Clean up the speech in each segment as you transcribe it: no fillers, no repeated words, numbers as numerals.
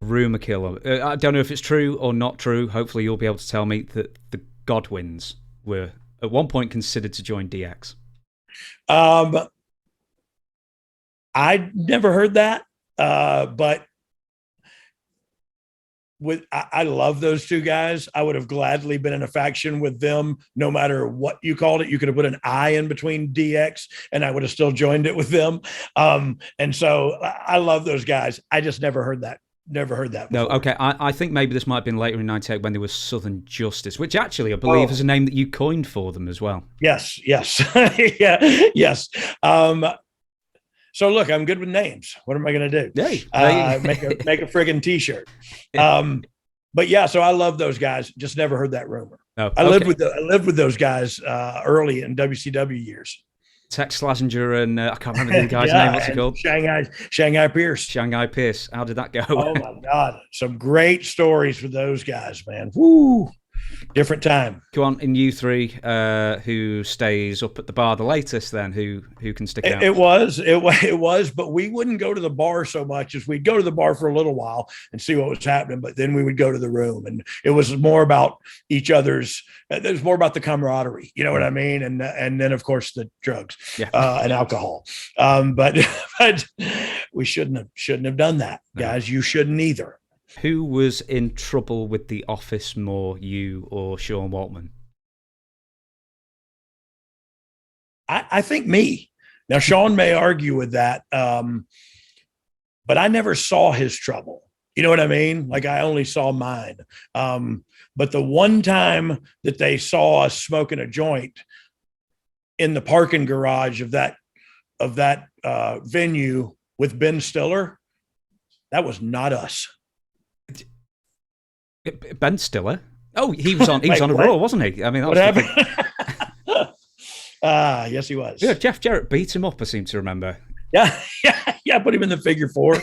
Rumor killer. I don't know if it's true or not true. Hopefully, you'll be able to tell me that the Godwinns were at one point considered to join DX. Um, I never heard that, but I love those two guys. I would have gladly been in a faction with them, no matter what you called it. You could have put an I in between DX, and I would have still joined it with them. And so I love those guys. I just never heard that. Never heard that before. No, okay. I think maybe this might have been later in '98 when there was Southern Justice, which actually I believe Oh, is a name that you coined for them as well. yes, yes, yeah, yes. So look, I'm good with names. What am I going to do? Hey, Make a friggin' t-shirt. But yeah, so I love those guys. Just never heard that rumor. Oh, I okay. lived with those guys early in WCW years. Tex Slazenger and I can't remember the guy's Yeah, name. What's he called? Shanghai Pierce. Shanghai Pierce. How did that go? Oh my God, some great stories with those guys, man. Woo, different time. Go on, in you three, who stays up at the bar the latest? Then who can stick out? It was, but we wouldn't go to the bar so much as we'd go to the bar for a little while and see what was happening. But then we would go to the room, and it was more about each other's. It was more about the camaraderie, you know what I mean, and then of course the drugs, Yeah. And alcohol. But but we shouldn't have done that, guys. You shouldn't either. Who was in trouble with the office more, you or Sean Waltman? I think me. Now, Sean may argue with that, but I never saw his trouble. You know what I mean? Like I only saw mine. But the one time that they saw us smoking a joint in the parking garage of that venue with Ben Stiller, that was not us. Ben Stiller. Oh, he was on. He was on a Raw, wasn't he? I mean, that What was happened? Yes, he was. yeah. Jeff Jarrett beat him up. I seem to remember. Yeah, yeah. Put him in the figure four.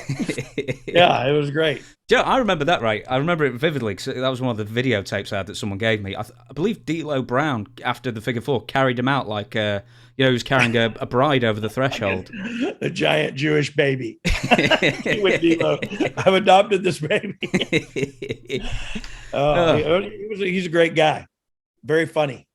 Yeah, it was great. Yeah, I remember that right. I remember it vividly because that was one of the videotapes I had that someone gave me. I believe D'Lo Brown, after the figure four, carried him out like he was carrying a bride over the thresh-hold. A giant Jewish baby. With D'Lo. I've adopted this baby. He's a great guy. Very funny.